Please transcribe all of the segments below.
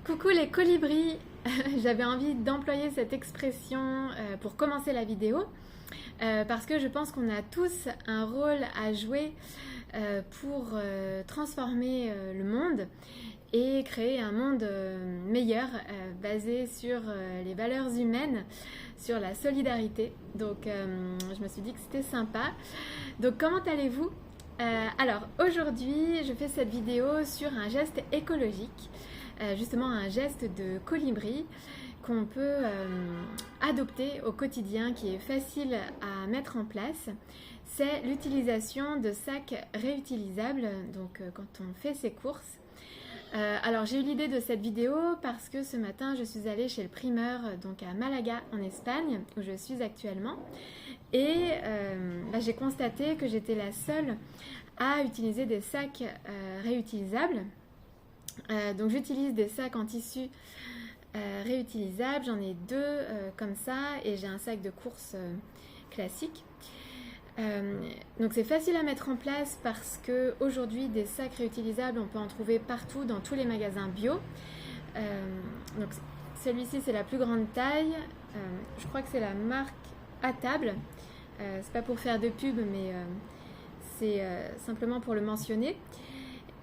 Coucou les colibris. J'avais envie d'employer cette expression pour commencer la vidéo parce que je pense qu'on a tous un rôle à jouer pour transformer le monde et créer un monde meilleur basé sur les valeurs humaines, sur la solidarité. Donc je me suis dit que c'était sympa. Donc comment allez-vous? Alors aujourd'hui je fais cette vidéo sur un geste écologique, justement un geste de colibri qu'on peut adopter au quotidien, qui est facile à mettre en place. C'est l'utilisation de sacs réutilisables, donc quand on fait ses courses. Alors j'ai eu l'idée de cette vidéo parce que ce matin je suis allée chez le primeur, donc à Malaga en Espagne, où je suis actuellement. Et j'ai constaté que j'étais la seule à utiliser des sacs réutilisables. Donc j'utilise des sacs en tissu réutilisables, j'en ai deux comme ça, et j'ai un sac de course classique. Donc c'est facile à mettre en place parce que aujourd'hui des sacs réutilisables on peut en trouver partout dans tous les magasins bio. Donc celui-ci c'est la plus grande taille, je crois que c'est la marque à table. C'est pas pour faire de pub mais c'est simplement pour le mentionner.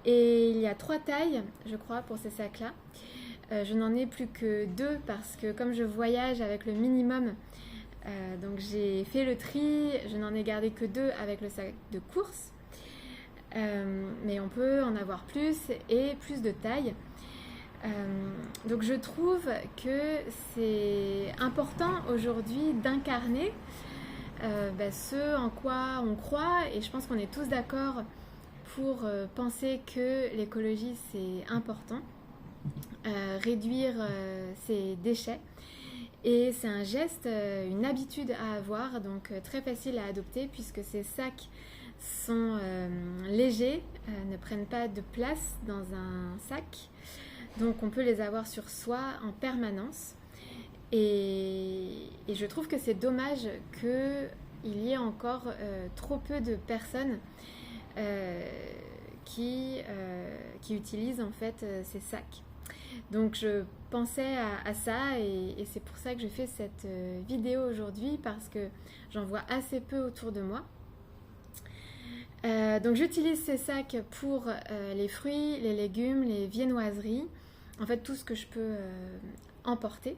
Et il y a 3 tailles je crois pour ces sacs là. Je n'en ai plus que 2 parce que comme je voyage avec le minimum, donc j'ai fait le tri, je n'en ai gardé que 2 avec le sac de course, mais on peut en avoir plus et plus de taille. Donc je trouve que c'est important aujourd'hui d'incarner ce en quoi on croit, et je pense qu'on est tous d'accord pour penser que l'écologie c'est important, réduire ses déchets. Et c'est un geste, une habitude à avoir, donc très facile à adopter puisque ces sacs sont légers, ne prennent pas de place dans un sac. Donc on peut les avoir sur soi en permanence. Et je trouve que c'est dommage qu'il y ait encore trop peu de personnes qui utilisent en fait ces sacs. Donc je pensais à ça et c'est pour ça que je fais cette vidéo aujourd'hui, parce que j'en vois assez peu autour de moi. Donc j'utilise ces sacs pour les fruits, les légumes, les viennoiseries, en fait tout ce que je peux emporter.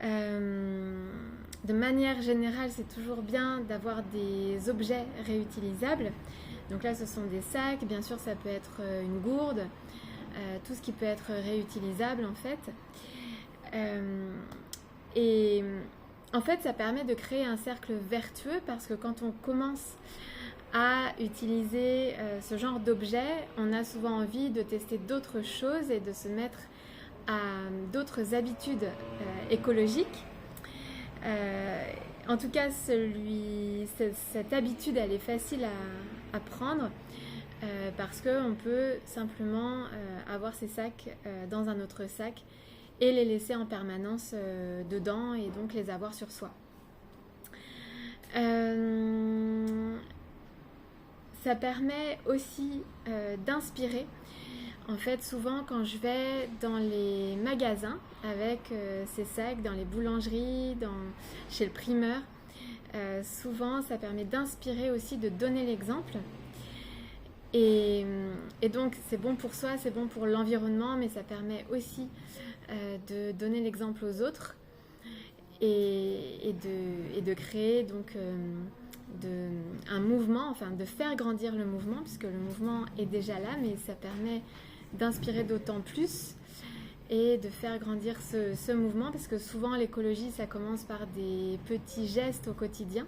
De manière générale, c'est toujours bien d'avoir des objets réutilisables. Donc là ce sont des sacs, bien sûr ça peut être une gourde, tout ce qui peut être réutilisable en fait. Et en fait ça permet de créer un cercle vertueux, parce que quand on commence à utiliser ce genre d'objet, on a souvent envie de tester d'autres choses et de se mettre à d'autres habitudes écologiques. En tout cas cette habitude elle est facile à prendre. Parce qu'on peut simplement avoir ces sacs dans un autre sac et les laisser en permanence dedans, et donc les avoir sur soi. Ça permet aussi d'inspirer. En fait, souvent quand je vais dans les magasins avec ces sacs, dans les boulangeries, chez le primeur, souvent ça permet d'inspirer aussi, de donner l'exemple. Et donc c'est bon pour soi, c'est bon pour l'environnement, mais ça permet aussi de donner l'exemple aux autres et de créer donc un mouvement, enfin de faire grandir le mouvement, puisque le mouvement est déjà là, mais ça permet d'inspirer d'autant plus et de faire grandir ce mouvement, parce que souvent l'écologie ça commence par des petits gestes au quotidien,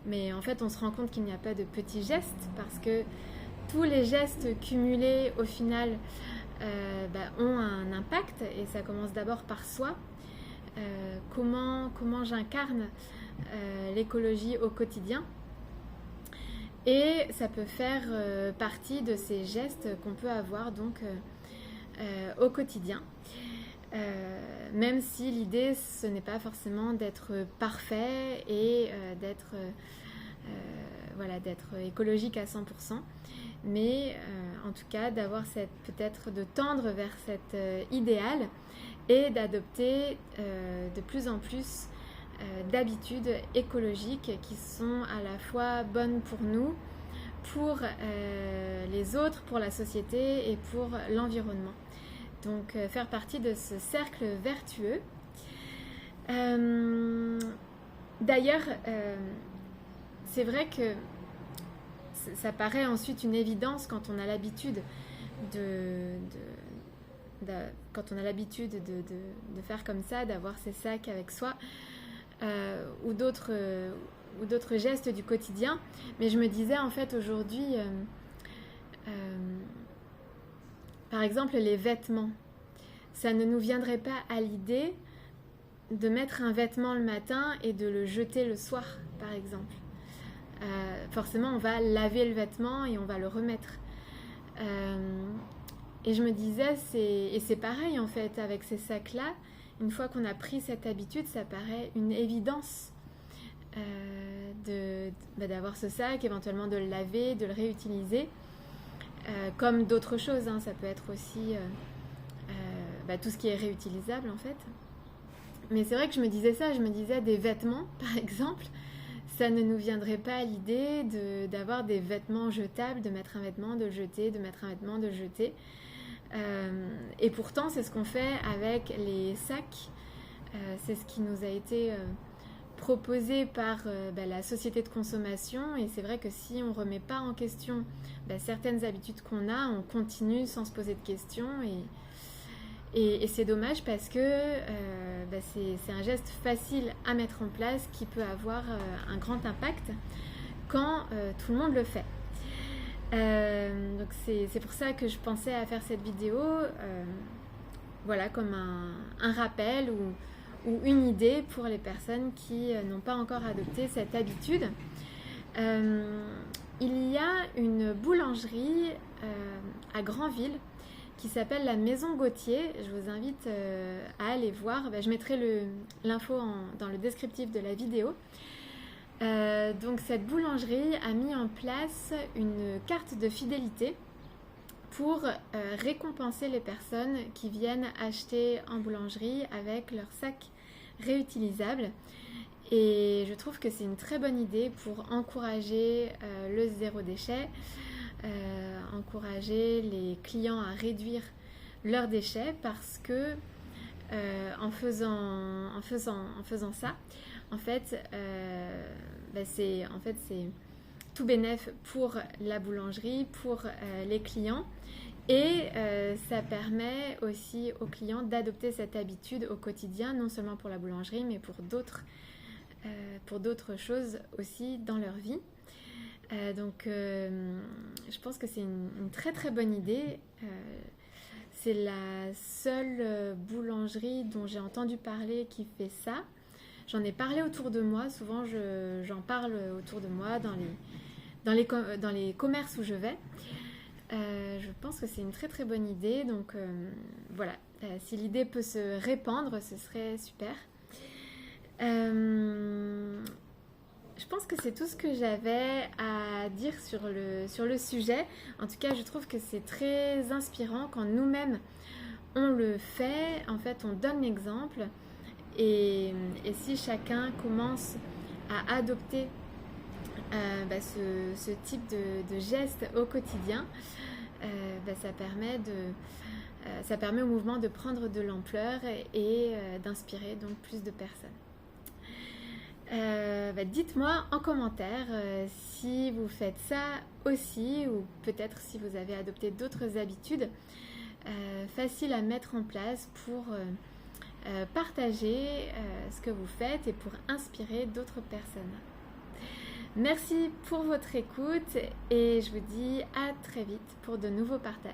mais en fait on se rend compte qu'il n'y a pas de petits gestes, parce que tous les gestes cumulés au final ont un impact, et ça commence d'abord par soi. Comment j'incarne l'écologie au quotidien, et ça peut faire partie de ces gestes qu'on peut avoir donc au quotidien, même si l'idée ce n'est pas forcément d'être parfait et d'être écologique à 100%. mais en tout cas peut-être de tendre vers cet idéal et d'adopter de plus en plus d'habitudes écologiques qui sont à la fois bonnes pour nous, pour les autres, pour la société et pour l'environnement. Donc faire partie de ce cercle vertueux. D'ailleurs, c'est vrai que ça paraît ensuite une évidence quand on a l'habitude quand on a l'habitude de faire comme ça, d'avoir ces sacs avec soi ou d'autres gestes du quotidien. Mais je me disais en fait aujourd'hui, par exemple les vêtements, ça ne nous viendrait pas à l'idée de mettre un vêtement le matin et de le jeter le soir, par exemple. Forcément, on va laver le vêtement et on va le remettre. Et je me disais, c'est pareil en fait avec ces sacs-là. Une fois qu'on a pris cette habitude, ça paraît une évidence d'avoir ce sac, éventuellement de le laver, de le réutiliser, comme d'autres choses. Hein. Ça peut être aussi tout ce qui est réutilisable en fait. Mais c'est vrai que je me disais ça, je me disais des vêtements par exemple, ça ne nous viendrait pas à l'idée d'avoir des vêtements jetables, de mettre un vêtement, de le jeter, de mettre un vêtement, de le jeter. Et pourtant c'est ce qu'on fait avec les sacs, c'est ce qui nous a été proposé par la société de consommation, et c'est vrai que si on ne remet pas en question certaines habitudes qu'on a, on continue sans se poser de questions, et c'est dommage parce que c'est un geste facile à mettre en place qui peut avoir un grand impact quand tout le monde le fait. Donc c'est pour ça que je pensais à faire cette vidéo, comme un rappel ou une idée pour les personnes qui n'ont pas encore adopté cette habitude. Il y a une boulangerie à Granville qui s'appelle la Maison Gauthier. Je vous invite à aller voir. Je mettrai l'info dans le descriptif de la vidéo. Donc cette boulangerie a mis en place une carte de fidélité pour récompenser les personnes qui viennent acheter en boulangerie avec leur sac réutilisable. Et je trouve que c'est une très bonne idée pour encourager le zéro déchet, encourager les clients à réduire leurs déchets, parce que en faisant ça, en fait, c'est tout bénef pour la boulangerie, pour les clients, et ça permet aussi aux clients d'adopter cette habitude au quotidien, non seulement pour la boulangerie, mais pour d'autres choses aussi dans leur vie. Donc je pense que c'est une très très bonne idée. C'est la seule boulangerie dont j'ai entendu parler qui fait ça. J'en ai parlé autour de moi, souvent j'en parle autour de moi dans les commerces où je vais. Je pense que c'est une très très bonne idée, donc si l'idée peut se répandre, ce serait super. Je pense que c'est tout ce que j'avais à dire sur le sujet. En tout cas, je trouve que c'est très inspirant quand nous-mêmes on le fait. En fait, on donne l'exemple. Et si chacun commence à adopter ce type de geste au quotidien, ça permet au mouvement de prendre de l'ampleur et d'inspirer donc plus de personnes. Dites-moi en commentaire si vous faites ça aussi, ou peut-être si vous avez adopté d'autres habitudes faciles à mettre en place pour partager ce que vous faites et pour inspirer d'autres personnes. Merci pour votre écoute et je vous dis à très vite pour de nouveaux partages.